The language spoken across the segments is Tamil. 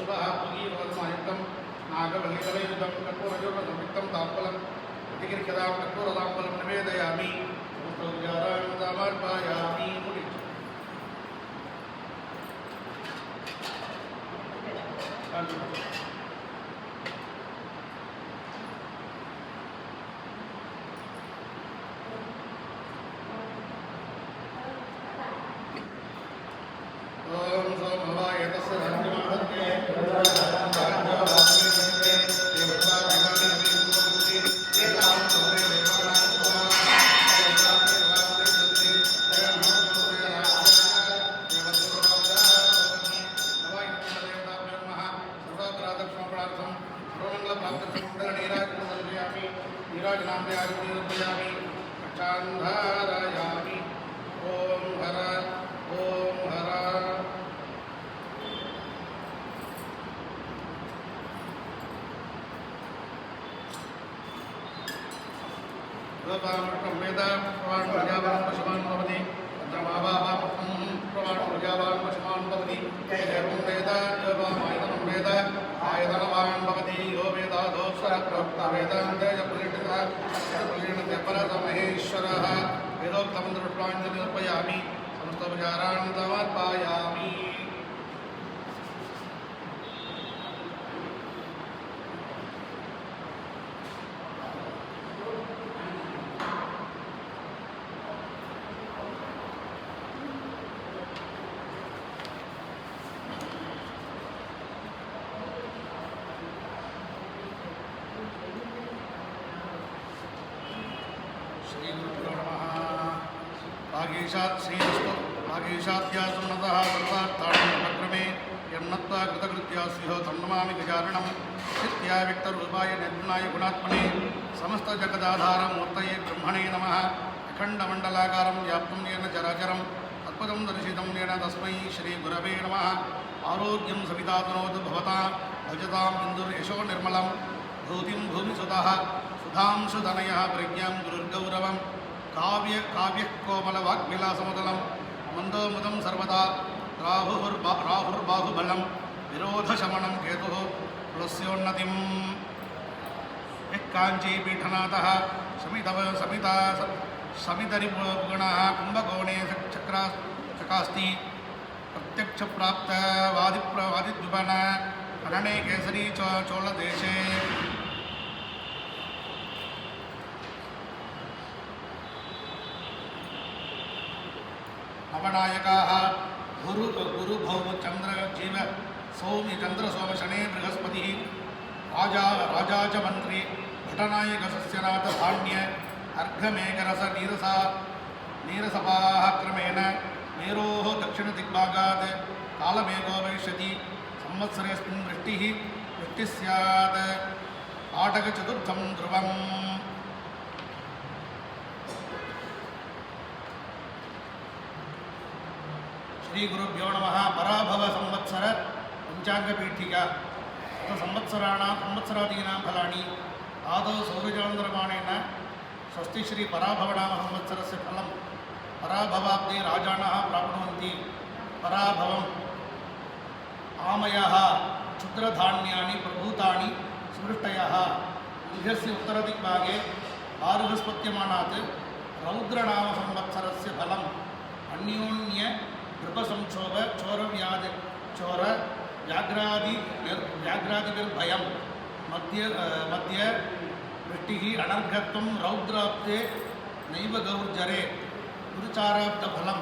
स्वः पुगीरवत्मायुक्तं नागवल्लितलयुतं कर्पूरजोर्णसंयुक्तं ताम्बलं प्रतिगृह्यतां कर्पूरताम्बलं निवेदयामि समस्तोपचारान् समर्पयामि भागीशाद्यासुन्नतः सर्वार्थाणक्रमे यन्नत्वा कृतकृत्या स्युः तन्नमामि गजाननं नित्या व्यक्तरूपाय निर्गुणाय गुणात्मने समस्तजगदाधारमूर्तये ब्रह्मणे नमः अखण्डमण्डलाकारं व्याप्तं येन चराचरम् अद्भुतं दर्शितं येन तस्मै श्रीगुरवे नमः आरोग्यं सवितातनोतु भवतां भजतां बिन्दुर्यशो निर्मलं भूतिं भूमिसुतः सुधांशुतनयः प्रज्ञां गुरुर्गौरवं काव्यकोमलवाग्विलासमुदलं मन्दोमुदं सर्वदा राहुर्बाहुबलं विरोधशमनं केतुः तुलस्योन्नतिं यः काञ्चीपीठनाथः समितरिगुणः कुम्भकोणे चकास्ति प्रत्यक्षप्राप्तवादिद्विपन करणे केसरी चोळदेशे नवनायकाः गुरुभौमचन्द्र जीव सौम्य चन्द्रसोम शने बृहस्पतिः राजा च मन्त्री भटनायक सस्यनाथ धान्य अर्घमेघरस नीरसपाः क्रमेण मेरोः दक्षिणदिग्भागात् कालमेघो भविष्यति संवत्सरेऽस्मिन् वृष्टिः स्यात् आटकचतुर्थं ध्रुवम् श्री गुरुभ्यो नमः पराभव संवत्सर पंचांगपीठिका संवत्सरादीनां फलानि आदौ सौरचान्द्रमाणेन स्वस्ति श्री पराभवनाम संवत्सरस्य फलं पराभवाब्दे राजानः प्राप्नुवन्ति पराभवम् आमयः क्षुद्रधान्यानि प्रभूतानि सुवृष्टयः गृहस्य उत्तरदिग्भागे आरुहस्पत्यमानात् रौद्रनाम संवत्सरस्य फलम् अन्योन्य नृपसंक्षोभ चोर व्याघ्रादिभिर्भयं मध्य वृष्टिः अनर्घत्वं रौद्राब्दे नैव गौर्जरे गुरुचाराब्दफलं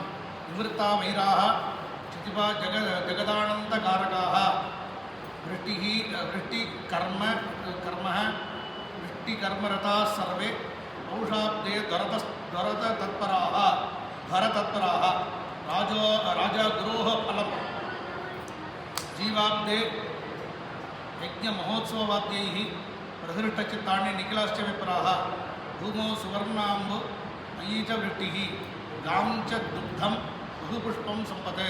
निवृत्ता वैराः क्षितिपा जगदानन्दकारकाः वृष्टिकर्मरताः सर्वे पौषाब्दे धरतत्पराः राजा गुरोः फलं जीवाब्दे यज्ञमहोत्सववाद्यैः प्रहृष्टचित्तानि निखिलाश्च विप्राः भूमौ सुवर्णाम्बु मयी च वृष्टिः गां च दुग्धं बहुपुष्पं सम्पते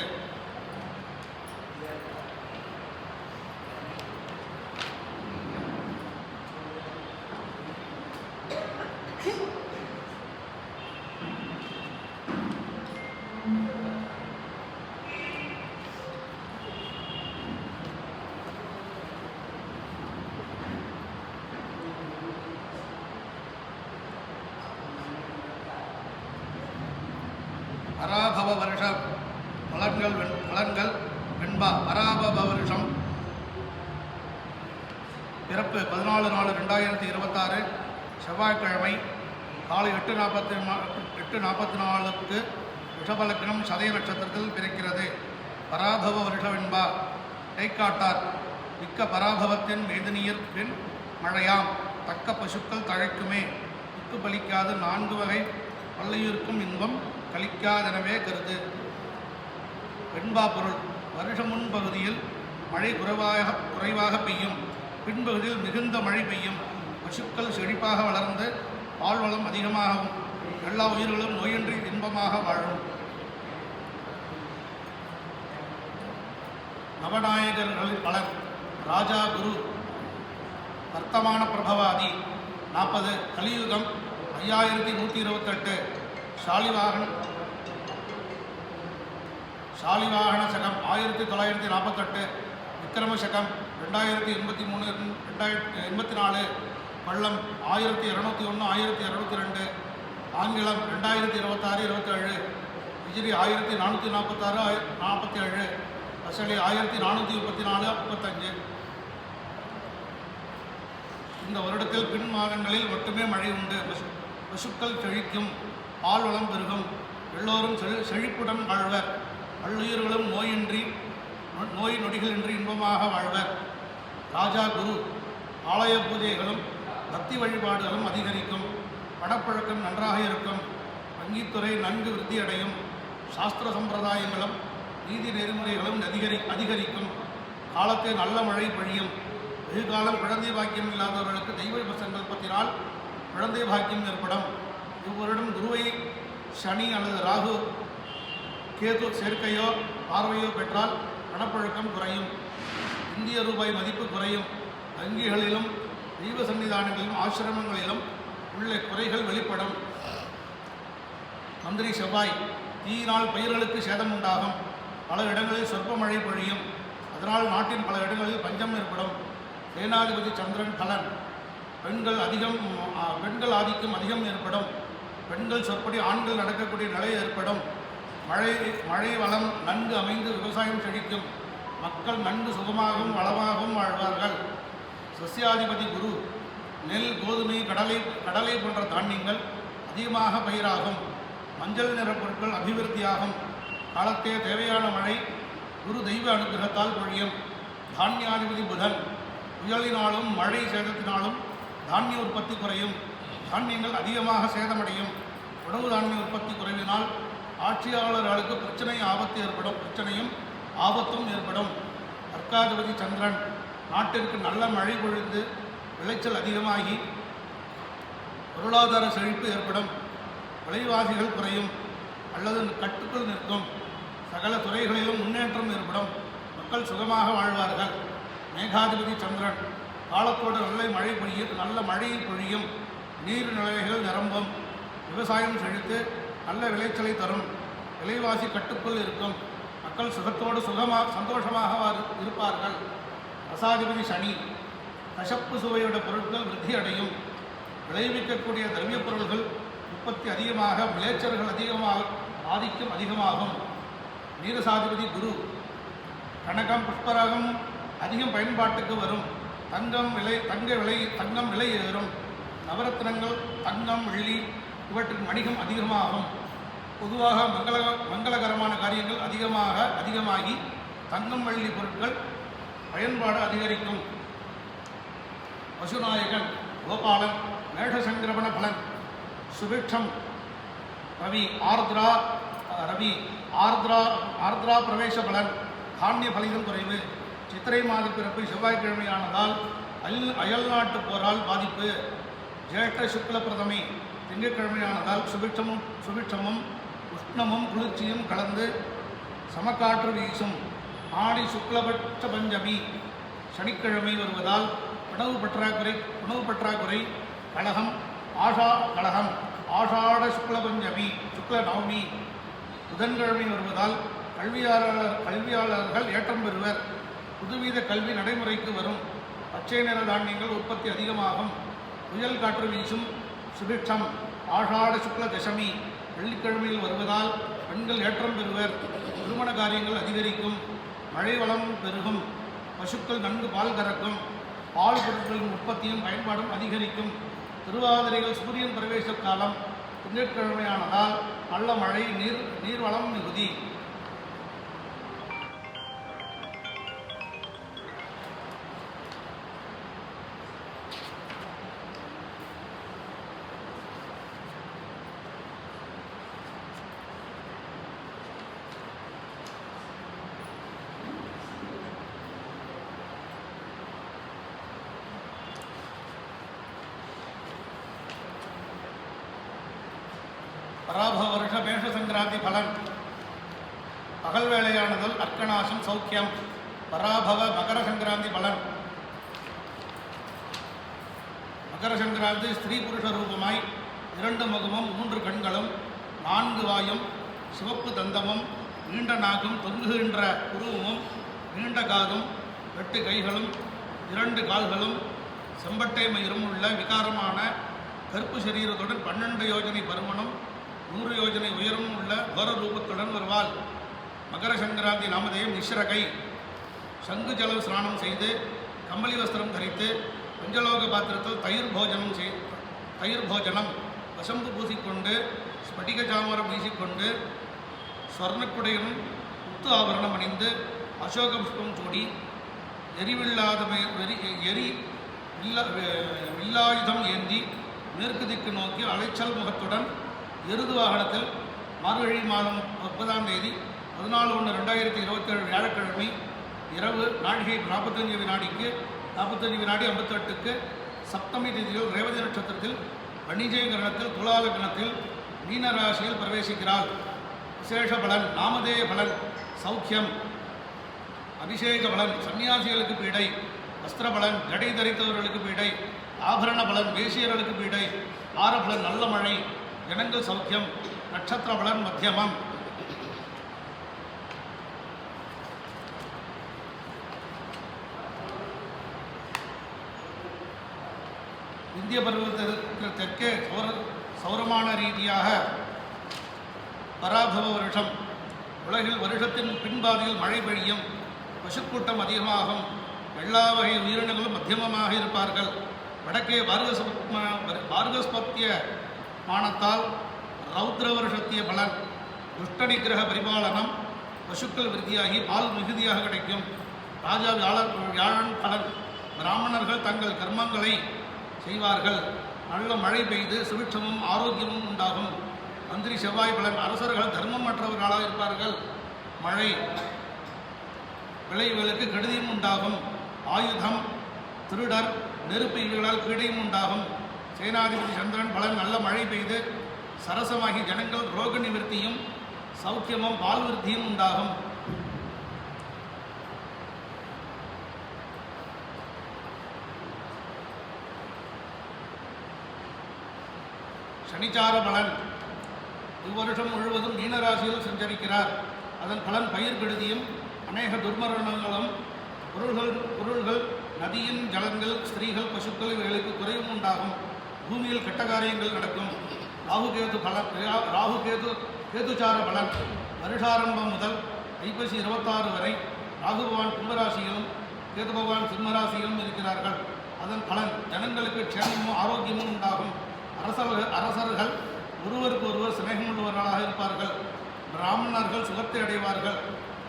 பராபவ வருஷ பலன்கள் வெண்பா. பராபவ வருஷம் பிறப்பு 14/4/2026 செவ்வாய்க்கிழமை காலை 8:44 ரிஷபலக்னம் சதய நட்சத்திரத்தில் பிறக்கிறது. பராபவ வருஷ வெண்பா. கைக்காட்டார் மிக்க பராபவத்தின் மேதினியர் பின் மழையாம் தக்க பசுக்கள் தழைக்குமே இக்கு பலிக்காது 4 வகை பல்லையிருக்கும் இன்பம் கலிக்காதெனவே கருது. வெண்பா பொருள். வருஷ முன்பகுதியில் மழை குறைவாக பெய்யும், பின்பகுதியில் மிகுந்த மழை பெய்யும். பசுக்கள் செழிப்பாக வளர்ந்து பால்வளம் அதிகமாகவும் எல்லா உயிர்களும் நோயின்றி இன்பமாக வாழும். நவநாயகர்களில் பலர். ராஜா குரு வர்த்தமான பிரபவாதி 40 கலியுகம் 5128 சாலிவாகன சகம் 1948 விக்ரம சகம் 2083-2084 வள்ளம் 1201 1202 ஆங்கிலம் 2026-27 ஹிஜ்ரி 1446-47 அசலி 1434-35. இந்த வருடத்தில் பின் மாதங்களில் மட்டுமே மழை உண்டு. பசுக்கள் செழிக்கும், பால் வளம் பெருகும், எல்லோரும் செழிப்புடன் வாழ்வர். பல்லுயிர்களும் நோய் நொடிகளின்றி இன்பமாக வாழ்வர். ராஜா குரு. ஆலய பூஜைகளும் பக்தி வழிபாடுகளும் அதிகரிக்கும். பணப்பழக்கம் நன்றாக இருக்கும். வங்கித்துறை நன்கு விருத்தியடையும். சாஸ்திர சம்பிரதாயங்களும் நீதி நெறிமுறைகளும் அதிகரிக்கும். காலத்தை நல்ல மழை பொழியும். வெகுகாலம் குழந்தை பாக்கியம் இல்லாதவர்களுக்கு தெய்வ சங்கல்பத்தினால் குழந்தை பாக்கியம் ஏற்படும். இவ்வருடம் குருவை சனி அல்லது ராகு கேது சேர்க்கையோ பார்வையோ பெற்றால் பணப்பழக்கம் குறையும். இந்திய ரூபாய் மதிப்பு குறையும். வங்கிகளிலும் தெய்வ சன்னிதானங்களிலும் ஆசிரமங்களிலும் உள்ள குறைகள் வெளிப்படும். மந்திரி செவ்வாய். தீயினால் பயிர்களுக்கு சேதம் உண்டாகும். பல இடங்களில் சொற்ப மழை பொழியும். அதனால் நாட்டின் பல இடங்களில் பஞ்சம் ஏற்படும். சேனாதிபதி சந்திரன் பலன். பெண்கள் ஆதிக்கம் அதிகம் ஏற்படும். பெண்கள் சொற்படி ஆண்கள் நடக்கக்கூடிய நிலை ஏற்படும். மழை வளம் நன்கு அமைந்து விவசாயம் செழிக்கும். மக்கள் நன்கு சுகமாகவும் வளமாகவும் வாழ்வார்கள். சஸ்யாதிபதி குரு. நெல், கோதுமை, கடலை போன்ற தானியங்கள் அதிகமாக பயிராகும். மஞ்சள் நிற பொருட்கள் அபிவிருத்தியாகும். காலத்தே தேவையான மழை குரு தெய்வ அனுகிரகத்தால் பொழியும். தானியாதிபதி புதன். புயலினாலும் மழை சேதத்தினாலும் தானிய உற்பத்தி குறையும். தானியங்கள் அதிகமாக சேதமடையும். உணவு தானிய உற்பத்தி குறைவினால் ஆட்சியாளர்களுக்கு பிரச்சனையும் ஆபத்தும் ஏற்படும். அர்க்காதிபதி சந்திரன். நாட்டிற்கு நல்ல மழை பொழிந்து விளைச்சல் அதிகமாகி பொருளாதார செழிப்பு ஏற்படும். விலைவாசிகள் குறையும் அல்லது கட்டுக்குள் நிற்கும். சகல துறைகளிலும் முன்னேற்றம் ஏற்படும். மக்கள் சுகமாக வாழ்வார்கள். மேகாதிபதி சந்திரன். காலத்தோடு நல்ல மழை பொழியும். நீர்நிலைகள் நிரம்பும். விவசாயம் செழித்து நல்ல விளைச்சலை தரும். விலைவாசி கட்டுக்குள் இருக்கும். மக்கள் சுகத்தோடு சந்தோஷமாக இருப்பார்கள். ரசாதிபதி சனி. கசப்பு சுவையுடைய பொருட்கள் விருத்தி அடையும். விளைவிக்கக்கூடிய திரவிய பொருள்கள் உற்பத்தி அதிகமாக, விளைச்சல்கள் ஆதிக்கம் அதிகமாகும். நீரசாதிபதி குரு. கனகம், புஷ்பராகம் அதிகம் பயன்பாட்டுக்கு வரும். தங்கம் விலை ஏறும். நவரத்னங்கள், தங்கம், வெள்ளி இவற்றின் வணிகம் அதிகமாகும். பொதுவாக மங்களகரமான காரியங்கள் அதிகமாகி தங்கம், வெள்ளி பொருட்கள் பயன்பாடு அதிகரிக்கும். பசுநாயகன் கோபாலன். மேஷசங்கிரமண பலன். சுபிக்ஷம் ரவி. ஆர்திரா பிரவேச பலன். தானிய பலிதம் குறைவு. சித்திரை மாத பிறப்பு செவ்வாய்க்கிழமையானதால் அயல் நாட்டு போரால் பாதிப்பு. ஜேஷ்ட சுக்ல பிரதமை திங்கட்கிழமையானதால் சுபிட்சமும் உஷ்ணமும் குளிர்ச்சியும் கலந்து சமக்காற்று வீசும். ஆடி சுக்லபட்ச பஞ்சமி சனிக்கிழமை வருவதால் உணவு பற்றாக்குறை கலகம். ஆஷாட சுக்ல பஞ்சமி சுக்ல நவமி புதன்கிழமை வருவதால் கல்வியாளர்கள் ஏற்றம் பெறுவர். புதுவித கல்வி நடைமுறைக்கு வரும். பச்சை நிற தானியங்கள் உற்பத்தி அதிகமாகும். புயல் காற்று வீசும். சுபிட்சம். ஆஷாட சுக்ல தசமி வெள்ளிக்கிழமையில் வருவதால் பெண்கள் ஏற்றம் பெறுவர். திருமண காரியங்கள் அதிகரிக்கும். மழை வளம் பெருகும். பசுக்கள் நன்கு பால் கறக்கும். பால் பொருட்களின் உற்பத்தியும் பயன்பாடும் அதிகரிக்கும். திருவாதிரைகள் சூரியன் பிரவேச காலம். திங்கட்கிழமையானதால் நல்ல மழை, நீர்வளம் மிகுதி. பராபவ வருஷ மேஷ சங்கராந்தி பலன். பகல் வேளையானதல் அர்க்கநாசம் சௌக்கியம். பராபவ மகர சங்கராந்தி பலன். மகர சங்கராந்தி ஸ்திரீ புருஷ ரூபமாய் 2 முகமும் 3 கண்களும் 4 வாயும் சிவப்பு தந்தமும் நீண்ட நாகும் தொங்குகின்ற உருவமும் நீண்ட காதும் 8 கைகளும் 2 கால்களும் செம்பட்டை மயிரும் உள்ள விகாரமான கருப்பு சரீரத்துடன் 12 யோஜனை பருமனும் 100 யோஜனை உயரமும் உள்ள கோர ரூபத்துடன் வருவாள். மகர சங்கராந்தி நாமதேயம் நிஸ்ரகை. சங்கு ஜல ஸ்நானம் செய்து கம்பளி வஸ்திரம் தரித்து பஞ்சலோக பாத்திரத்தில் தயிர் போஜனம் வசம்பு பூசிக்கொண்டு ஸ்படிக சாமரம் வீசிக்கொண்டு ஸ்வர்ணக்குடையும் முத்து ஆபரணம் அணிந்து அசோக புஷ்பம் சூடி வில்லாயுதம் ஏந்தி மேற்கு திக்கு நோக்கி அலைச்சல் முகத்துடன் எருது வாகனத்தில் மார்கழி மாதம் 30ஆம் தேதி 14/1/2027 வியாழக்கிழமை இரவு நாழிகை 45 வினாடிக்கு 45 வினாடி 58க்கு சப்தமி திதியில் ரேவதி நட்சத்திரத்தில் வணிஜய கிரணத்தில் துலா லக்னத்தில் மீன ராசியில் பிரவேசிக்கிறாள். விசேஷ பலன். நாமதேய பலன் சௌக்கியம். அபிஷேக பலன். சன்னியாசிகளுக்கு பீடை. வஸ்திர பலன். ஜடை தரித்தவர்களுக்கு பீடை. ஆபரண பலன். வேசியர்களுக்கு பீடை. ஆரபலன். நல்ல மழை. ஜனங்கள் சௌக்கியம். நட்சத்திர பலன் மத்தியமம். இந்திய பருவத்திற்கு தெற்கே சௌரமான ரீதியாக பராபவ வருஷம். உலகில் வருஷத்தின் பின்பாதியில் மழை பெய்யும். பசுக்கூட்டம் அதிகமாகும். எல்லா வகை உயிரினங்களும் மத்தியமமாக இருப்பார்கள். வடக்கே பார்கஸ்பத்திய மானத்தால் ரௌத்ர வருஷத்திய பலன். துஷ்ட நிகிரக பரிபாலனம். பசுக்கள் விருத்தியாகி பால் மிகுதியாக கிடைக்கும். ராஜா வியாழன் பலன். பிராமணர்கள் தங்கள் கர்மங்களை செய்வார்கள். நல்ல மழை பெய்து சுபிட்சமும் ஆரோக்கியமும் உண்டாகும். மந்திரி செவ்வாய் பலன். அரசர்கள் தர்மமற்றவர்களாக இருப்பார்கள். மழை. விளைவுகளுக்கு கெடுதியும் உண்டாகும். ஆயுதம், திருடர், நெருப்பு இவைகளால் கீடையும் உண்டாகும். சேனாதிபதி சந்திரன் பலன். நல்ல மழை பெய்து சரசமாகி ஜனங்கள் ரோக நிவர்த்தியும் சௌக்கியமும் பால் விருத்தியும் உண்டாகும். சனிச்சார பலன். இவ்வருஷம் முழுவதும் மீனராசியில் சஞ்சரிக்கிறார். அதன் பலன் பயிர் கெடுதியும் அநேக துர்மரணங்களும் பொருள்கள் நதியின் ஜலங்கள் ஸ்திரீகள் பசுக்கள் இவைகளுக்கு குறைவும் உண்டாகும். பூமியில் கெட்ட காரியங்கள் நடக்கும். கேதுச்சார பலன். வருஷாரம்பம் முதல் ஐப்பசி 26 வரை ராகு பகவான் கும்பராசியிலும் கேது பகவான் சிம்மராசியிலும் இருக்கிறார்கள். அதன் பலன் ஜனங்களுக்கு க்ஷேமமும் ஆரோக்கியமும் உண்டாகும். அரசர்கள் ஒருவருக்கு ஒருவர் சிநேகமுள்ளவர்களாக இருப்பார்கள். பிராமணர்கள் சுகத்தை அடைவார்கள்.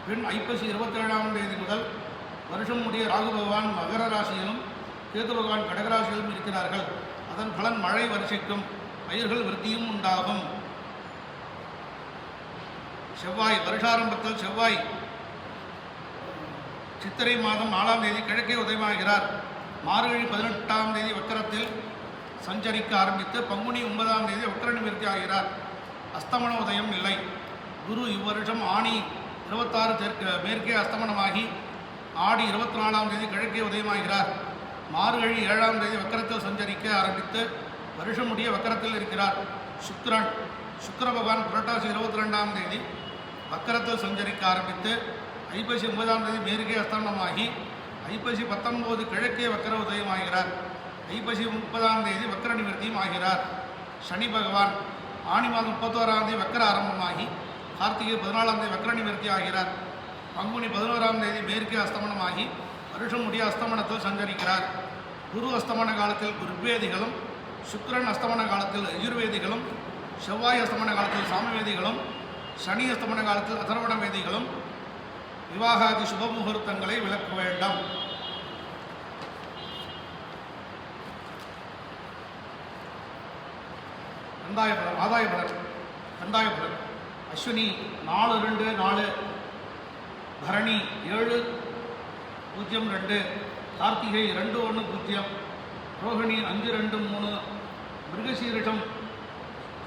பின் ஐப்பசி 27ஆம் தேதி முதல் வருஷம் முடிய ராகு பகவான் மகர ராசியிலும் கேது பகவான் கடகராசியிலும் இருக்கிறார்கள். அதன் பலன் மழை வருஷிக்கும். பயிர்கள் விருத்தியும் உண்டாகும். செவ்வாய். வருஷாரம்பத்தில் செவ்வாய் சித்திரை மாதம் 4ஆம் தேதி கிழக்கே உதயமாகிறார். மார்கழி 18ஆம் தேதி வக்கரத்தில் சஞ்சரிக்க ஆரம்பித்து பங்குனி 9ஆம் தேதி வக்கர நிவர்த்தி ஆகிறார். அஸ்தமன உதயம் இல்லை. குரு இவ்வருஷம் ஆணி 26 மேற்கே அஸ்தமனமாகி ஆடி 24ஆம் தேதி கிழக்கே உதயமாகிறார். மார்கழி 7ஆம் தேதி வக்கரத்தில் சஞ்சரிக்க ஆரம்பித்து வருஷம் முடிய வக்கரத்தில் இருக்கிறார். சுக்கிர பகவான் புரட்டாசி 22ஆம் தேதி வக்கரத்தில் சஞ்சரிக்க ஆரம்பித்து ஐப்பசி 9ஆம் தேதி மேற்கே அஸ்தமனமாகி ஐப்பசி 19 கிழக்கே வக்கர உதயமாகிறார். ஐப்பசி 30ஆம் தேதி வக்கர நிவர்த்தியும் ஆகிறார். சனி பகவான் ஆனி மாதம் 31ஆம் தேதி வக்கர ஆரம்பமாகி கார்த்திகை 14ஆம் தேதி வக்கர நிவர்த்தி ஆகிறார். பங்குனி 11ஆம் தேதி மேற்கே அஸ்தமனமாகி வருஷம் முடிய அஸ்தமனத்தில் சஞ்சரிக்கிறார். குரு அஸ்தமன காலத்தில் ருக்வேதிகளும், சுக்கிரன் அஸ்தமன காலத்தில் யஜுர்வேதிகளும், செவ்வாய் அஸ்தமன காலத்தில் சாமவேதிகளும், சனி அஸ்தமன காலத்தில் அதர்வண வேதிகளும் விவாகாதி சுப முகூர்த்தங்களை விளக்க வேண்டாம். ஆதாய பலன். கந்தாய பலன். அஸ்வினி 4-2-4, பரணி 7-0-2, கார்த்திகை 2-1-0, ரோஹிணி 5-2-3, மிருகசீரிஷம்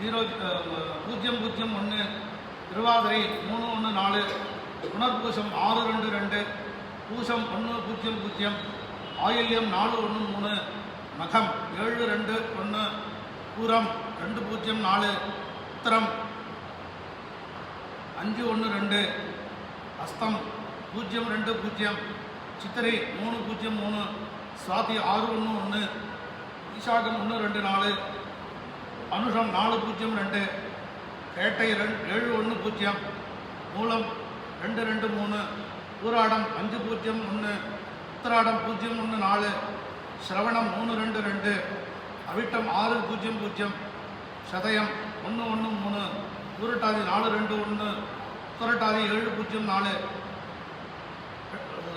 0-0-1, திருவாதிரை 3-1-4, புனர்பூசம் 6-2-2, பூசம் 1-0-0, ஆயில்யம் 4-1-3, மகம் 7-2-1, பூரம் 2-0-4, உத்தரம் 5-1-2, அஸ்தம் 0-2-0, சித்திரை 3-0-3, சுவாதி 6-1-1, விசாகம் 1-2-4, அனுஷம் 4-0-2, கேட்டை 7-1-0, மூலம் 2-2-3, பூராடம் 5-0-1, உத்தராடம் 0-1-4, சிரவணம் 3-2-2, அவிட்டம் 6-0-0, சதயம் 1-1-3, பூரட்டாதி 4-2-1, உத்தரட்டாதி 7-0-4,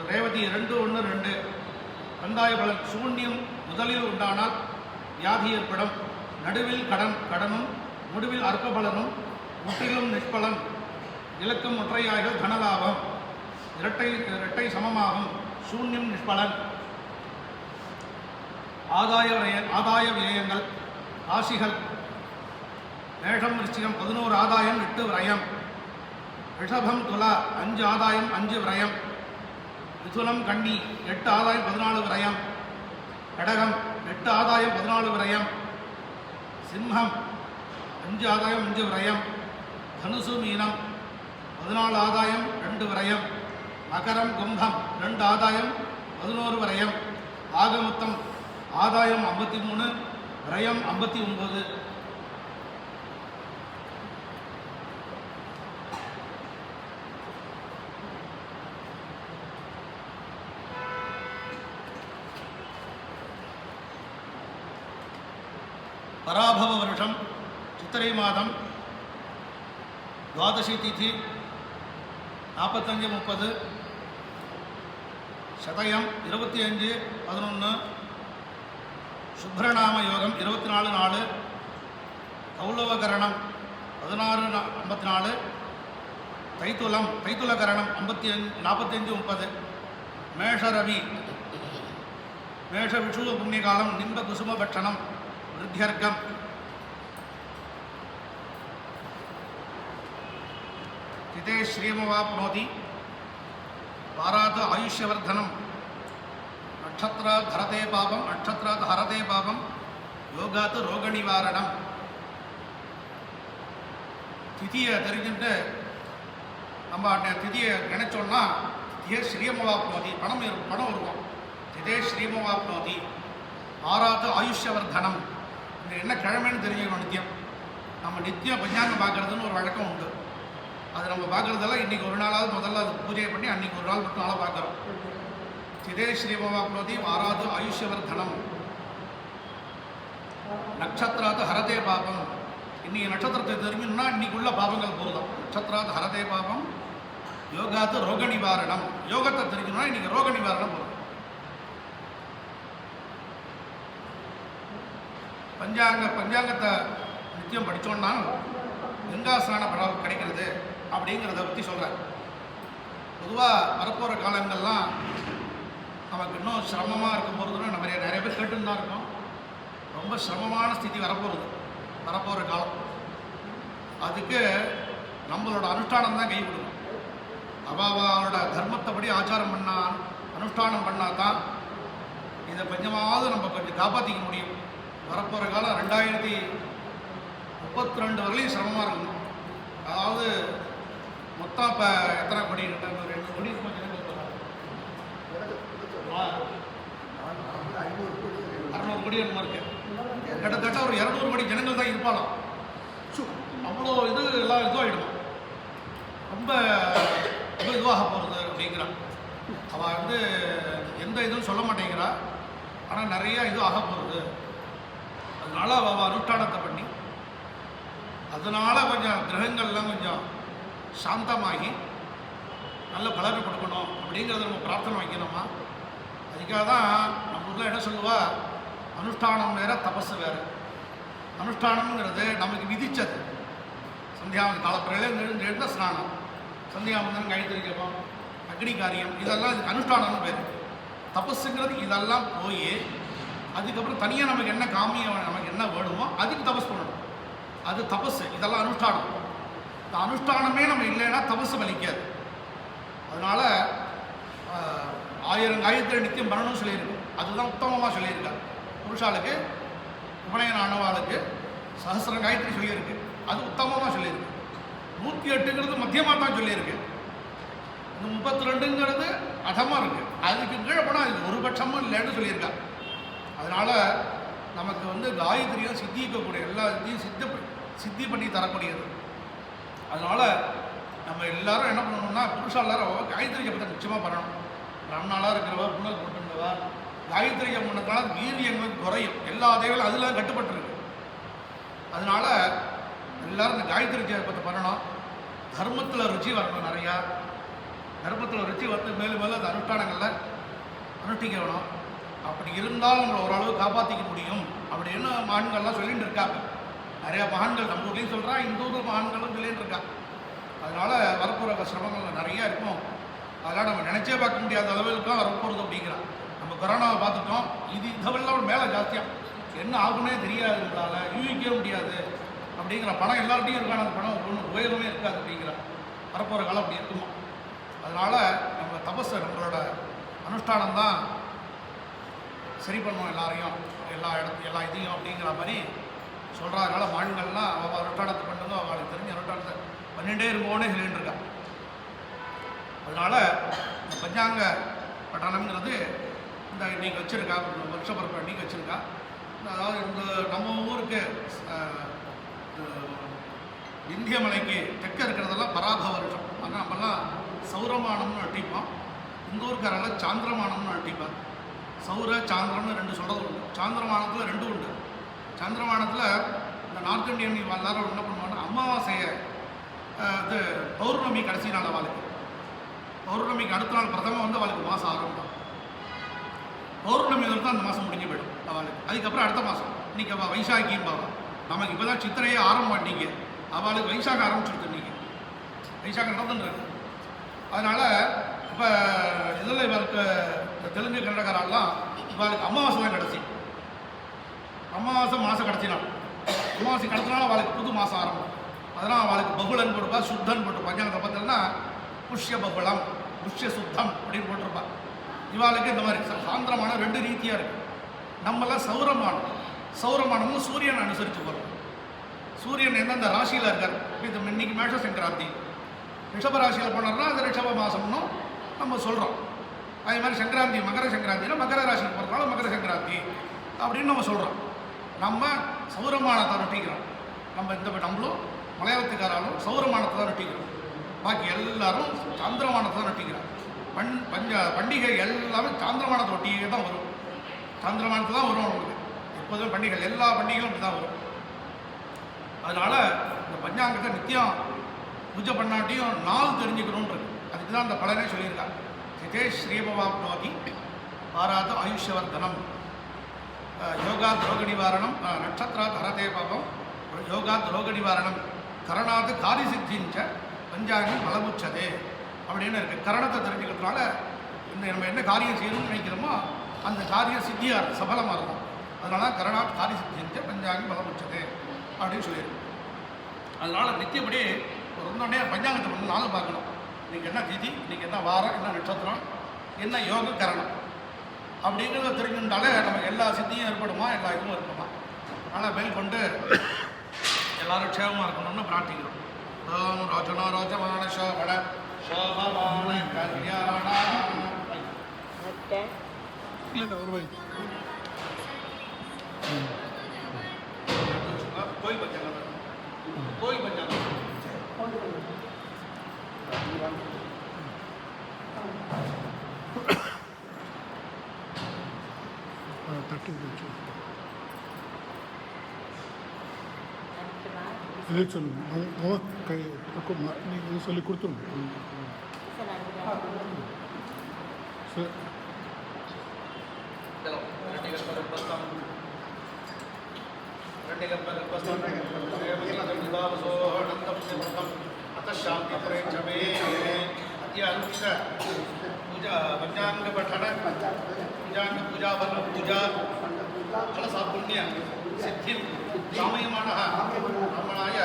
ரேவதி 2-1-2. கந்தாய பலன். சூன்யம் முதலில் உண்டானால் வியாதி ஏற்படும். நடுவில் கடனும் முடிவில் அற்ப பலனும் முற்றிலும் நிஷ்பலன். இலக்கம் ஒற்றையாக தனலாபம். இரட்டை சமமாகும். சூன்யம் நிஷ்பலன். ஆதாய விரயங்கள். ராசிகள். மேஷம் விருச்சிகம் 11 ஆதாயம் 8 விரயம். ரிஷபம் துலா 5 ஆதாயம் 5 விரயம். மிதுனம் கன்னி 8 ஆதாயம் 14 விரயம். கடகம் 8 ஆதாயம் 14 விரயம். சிம்மம் 5 ஆதாயம் 5 விரயம். தனுசு மீனம் 14 ஆதாயம் 2 விரயம். மகரம் கும்பம் 2 ஆதாயம் 11 விரயம். ஆக மொத்தம் ஆதாயம் 53, விரயம் 59. பராபவ வருஷம் சித்திரை மாதம் துவாதசி திதி 45-30, சதயம் 25-11, சுப்ரநாம யோகம் 24-4, கௌலவகரணம் 16-54, தைத்துலகரணம் 45-30, மேஷரவி மேஷ விஷுவ புண்ணியகாலம் நிம்ப குசும பட்சணம் விருத்தியர்க்கம். திதே ஸ்ரீமவாப்னோதி வாராத் ஆயுஷ்யவர்தனம். நட்சத்திராத் ஹரதே பாபம் நட்சத்திராத் ஹரதே பாபம் யோகாத் ரோக நிவாரணம். திதியை தெரிஞ்சுட்டு நம்ம அந்த திதியை நினைச்சோம்னா தியே ஸ்ரீமவாப்னோதி பணம் இருக்கும். திதே ஸ்ரீமவாப்னோதி வாராத் ஆயுஷ்யவர்தனம். இந்த என்ன கிழமைன்னு தெரிஞ்சுக்கணும். நித்தியம் நம்ம நித்தியம் பஞ்சாங்கம் பார்க்குறதுன்னு ஒரு வழக்கம் உண்டு. அது நம்ம பார்க்குறதெல்லாம் இன்றைக்கி ஒரு நாளாவது முதல்ல அது பூஜை பண்ணி அன்றைக்கி ஒரு நாள் மட்டும் நாளாக பார்க்குறோம். சிதே ஸ்ரீமவாப்னோதி வாராது ஆயுஷ்யவர்தனம். நட்சத்திராத் ஹரதே பாபம். இன்றைக்கி நட்சத்திரத்தை தெரிஞ்சுன்னா இன்றைக்கி உள்ள பாபங்கள் போதும். நட்சத்திராத் ஹரதே பாபம் யோகாத்து ரோக நிவாரணம். யோகத்தை தெரிஞ்சுன்னா இன்றைக்கி ரோக நிவாரணம் போதும். பஞ்சாங்கத்தை நித்தியம் படித்தோன்னா கங்காஸ்நான படம் கிடைக்கிறது அப்படிங்கிறத பற்றி சொல்கிறேன். பொதுவாக வரப்போகிற காலங்கள்லாம் நமக்கு இன்னும் சிரமமாக இருக்க போகிறதுன்னு நம்ம நிறைய பேர் கேட்டுன்னு தான் இருக்கோம். ரொம்ப சிரமமான ஸ்திதி வரப்போகிற காலம். அதுக்கு நம்மளோட அனுஷ்டானம் தான் கை கொடுக்கும். அவளோட தர்மத்தைப்படி ஆச்சாரம் அனுஷ்டானம் பண்ணால் தான் இதை கொஞ்சமாவது நம்ம கொஞ்சம் காப்பாற்றிக்க முடியும். வரப்போகிற காலம் 2032 வரலையும் சிரமமாக இருக்கணும். அதாவது மொத்தம் இப்போ எத்தனை கோடி 2 கோடி 600 கோடி என்னமா இருக்கு. கிட்டத்தட்ட ஒரு 200 கோடி ஜனங்கள் தான் இருப்பாளாம். அவ்வளோ இது எல்லாம் இதுவாகிடுமா, ரொம்ப இதுவாக போகிறது அப்படிங்கிறான். அவள் வந்து எந்த இதுவும் சொல்ல மாட்டேங்கிறா, ஆனால் நிறையா இது ஆக போகிறது. அதனால அவள் அனுஷ்டானத்தை பண்ணி அதனால் கொஞ்சம் கிரகங்கள்லாம் கொஞ்சம் சாந்தமாகி நல்ல பலனை கொடுக்கணும் அப்படிங்கிறத நம்ம பிரார்த்தனை வைக்கணுமா. அதுக்காக தான் நம்ம ஊரில் என்ன சொல்லுவா, அனுஷ்டானம் வேறு தபஸ் வேறு. அனுஷ்டானம்ங்கிறது நமக்கு விதித்தது. சந்தியாவந்தம் காலப்பிறையில் எழுந்த ஸ்நானம், சந்தியாவந்தனம், காயத்ரி ஜபம், அக்னி காரியம், இதெல்லாம் இதுக்கு அனுஷ்டானம்னு பேர். தபஸுங்கிறது இதெல்லாம் போய் அதுக்கப்புறம் தனியாக நமக்கு என்ன காமியம், நமக்கு என்ன வேணுமோ அதுக்கு தபஸ் பண்ணணும். அது தபஸ். இதெல்லாம் அனுஷ்டானம். இந்த அனுஷ்டானமே நம்ம இல்லைன்னா தபஸ் பலிக்காது. அதனால் 1000 காயத்ரி நித்தியம் பண்ணணும்னு சொல்லியிருக்கு. அதுதான் உத்தமமாக சொல்லியிருக்காரு. புருஷாளுக்கு உபநயன ஆனவாளுக்கு 1000 காயத்ரி சொல்லியிருக்கு. அது உத்தமமாக சொல்லியிருக்கு. 108ங்கிறது மத்தியமாக தான் சொல்லியிருக்கு. இந்த 32ங்கிறது அதமாக இருக்குது. அதுக்கு கீழே போனால் அது ஒரு பட்சமும் இல்லைன்னு சொல்லியிருக்காரு. அதனால் நமக்கு வந்து காயத்ரியும் சித்திக்கக்கூடிய எல்லா இதையும் சித்தி பண்ணி தரக்கூடியது. அதனால் நம்ம எல்லோரும் என்ன பண்ணணும்னா, புருஷா எல்லாரும் காயத்ரி ஜபத்தை நிச்சயமாக பண்ணணும். ரம்னாளாக இருக்கிறவா, புனல் போட்டுருந்தவா காயத்ரி ஜபம் பண்ணதுனால வீரியங்கள் குறையும். எல்லா தேவையும் அதில் கட்டுப்பட்டுருக்கு. அதனால் எல்லோரும் இந்த காயத்ரி ஜபத்தை பண்ணணும். தர்மத்தில் ருச்சி வரணும். நிறையா தர்மத்தில் ருச்சி வந்து மேலும் மேலும் அந்த அனுஷ்டானங்களில் அனுஷ்டிக்க வேணும். அப்படி இருந்தால் நம்மளை ஓரளவு காப்பாற்றிக்க முடியும் அப்படின்னு மகான்கள்லாம் சொல்லிட்டு இருக்காங்க. நிறையா மகான்கள் நம்ம ஊர்லேயும் சொல்கிறான், இந்த ஊர் மகான்களும் சொல்லிட்டு இருக்கா. அதனால் வரப்போகிற சிரமங்கள் நிறையா இருக்கும். அதெல்லாம் நம்ம நினச்சே பார்க்க முடியாத அளவுக்குலாம் வரப்போகிறது அப்படிங்கிறான். நம்ம கொரோனாவை பார்த்துட்டோம். இதெல்லாம் மேலே ஜாஸ்தியாக என்ன ஆகுனே தெரியாது, நம்மளால் யூகிக்கவே முடியாது அப்படிங்கிற. பணம் எல்லார்ட்டையும் இருக்கான, அந்த பணம் ஒன்றும் உபயோகமே இருக்காது அப்படிங்கிறான். வரப்போகிற காலம் அப்படி இருக்குமா. அதனால் நம்ம தபஸ், நம்மளோட அனுஷ்டானம் தான் சரி பண்ணுவோம் எல்லாரையும், எல்லா இதையும் அப்படிங்கிற மாதிரி சொல்கிறா. அதனால் மான்கள்லாம் அவள் அனுஷ்டானத்தை பண்ணுங்க, அவளுக்கு தெரிஞ்ச அனுஷ்டானத்தை பண்ணிகிட்டே இருப்போன்னே சொல்லிட்டுருக்கா. அதனால் இந்த பஞ்சாங்க பட்டணம்ங்கிறது இந்த இன்றைக்கி வச்சுருக்கா, வருஷப்பரப்பு அன்றைக்கி வச்சுருக்கா. அதாவது இந்த நம்ம ஊருக்கு இந்திய மலைக்கு தெற்க இருக்கிறதெல்லாம் பராப வருஷம். ஆனால் நம்மலாம் சௌரமானம்னு அட்டிப்போம். இந்த ஊருக்காரெல்லாம் சாந்திரமானம்னு அட்டிப்பார். சௌர சாந்திரம்னு 2 சொல்கிறது உண்டு. சாந்திரமானத்தில் 2 உண்டு. சாந்திரமானத்தில் இந்த நார்த் இந்தியன் எல்லாரும் என்ன பண்ணுவாங்கன்னா, அமாவாசையை இது பௌர்ணமி கடைசி நாள் அவளுக்கு, பௌர்ணமிக்கு அடுத்த நாள் பிரதமம் வந்து அவளுக்கு மாதம் ஆரம்பிக்கும். பௌர்ணமி வரைக்கும் அந்த மாதம் முடிஞ்சு போயிடும் அவளுக்கு. அதுக்கப்புறம் அடுத்த மாதம் இன்றைக்கி அவள் வைசாக்கியும் பாவா. நமக்கு இப்போ தான் சித்திரையே ஆரம்பம் பண்ணிங்க, அவளுக்கு வைசாக ஆரம்பிச்சுடுது. இன்றைக்கி வைசாகம் நடந்துன்றது. அதனால் இப்போ இதில் இவருக்கு தெலுங்கு கன்னடக்காரெல்லாம் இவளுக்கு அமாவாசை தான் கடைசி. அமாவாசை மாதம் கடைசி நாள். அமாவாசை கடைசினால அவளுக்கு புது மாதம் ஆரம்பம். அதனால் அவளுக்கு பகுலன் போட்டுப்பா, சுத்தன் போட்டு. பஞ்சாங்கத்தை பார்த்தீங்கன்னா புஷ்ய பகுலம், புஷ்ய சுத்தம் அப்படின்னு போட்டிருப்பா. இவாளுக்கு இந்த மாதிரி சாந்திரமானம் 2 ரீதியாக இருக்குது. நம்மளாம் சௌரமானம். சௌரமானம்னு சூரியனை அனுசரித்து போகிறோம். சூரியன் எந்தெந்த ராசியில் இருக்கார். இது இன்னைக்கு மேஷ சங்கராந்தி, ரிஷப ராசியில் போனார்னா அது ரிஷப மாதம்னு நம்ம சொல்கிறோம். அதே மாதிரி சங்கராந்தி, மகர சங்கராந்தினா மகர ராசிக்கு போகிறதுனால மகர சங்கராந்தி அப்படின்னு நம்ம சொல்கிறோம். நம்ம சௌரமானத்தை நட்டிக்கிறோம். நம்மளும் மலையாளத்துக்காராலும் சௌரமானத்தை தான் நட்டிக்கிறோம். பாக்கி எல்லாரும் சாந்திரமானத்தை தான் நட்டிக்கிறோம். பண்டிகை எல்லாமே சாந்திரமானத்தை ஒட்டியே தான் வரும். சாந்திரமானத்தை தான் வரும். அவங்களுக்கு எப்போதுமே பண்டிகைகள், எல்லா பண்டிகைகளும் இப்படி தான் வரும். அதனால் இந்த பஞ்சாங்கத்தை நித்தியம் பூஜை பண்ணாட்டியும் நாள் தெரிஞ்சுக்கணுன்றது. அதுக்கு தான் அந்த பலனே சொல்லியிருக்காங்க. சிதே ஸ்ரீபவாப்னோதி பாராத ஆயுஷ்யவர்தனம், யோகாத் ரோக நிவாரணம், நட்சத்திராத் ஹரதே பாபம், யோகாத் ரோக நிவாரணம், கரணாத் காரி சித்திஞ்ச பஞ்சாங்கம் பலமுச்சதே அப்படின்னு இருக்குது. கரணத்தை தெரிஞ்சுக்கிறதுனால இந்த நம்ம என்ன காரியம் செய்யணும்னு நினைக்கிறோமோ அந்த காரியம் சித்தியாக இருக்கும், சபலமாக இருக்கும். அதனால கரணாத் காரி சித்திஞ்ச பஞ்சாங்கம் பலமுச்சதே அப்படின்னு சொல்லியிருக்கு. அதனால் நித்தியப்படி ரொம்பனே பஞ்சாங்கத்தை பண்ண நாள் பார்க்கணும். இன்றைக்கி என்ன திதி, இன்றைக்கி என்ன வாரம், என்ன நட்சத்திரம், என்ன யோக கரணம் அப்படிங்கிறத தெரிஞ்சுட்டாலே நமக்கு எல்லா சித்தியும் ஏற்படுமா, எல்லா இதுவும் இருக்குமா. அதனால் மேல் கொண்டு எல்லாரும் க்ஷேமமாக இருக்கணும்னு பிரார்த்திக்கிறோம். ஓம் ரோஜனோ ரோஜமான சோபட சோபமான கல்யாண கோயில் பஞ்சாங்கம் தட்டு வச்சு இதே சொல்லுங்க கை நீங்கள் சொல்லி கொடுத்துருங்க சரி अतः शांति प्रेक्षमे अद्यानुष्ठ पूजा पंचांग पठन पंचांग पूजा फल पूजा फल सापुण्य सिद्धि कामयमानः ब्रह्मणाय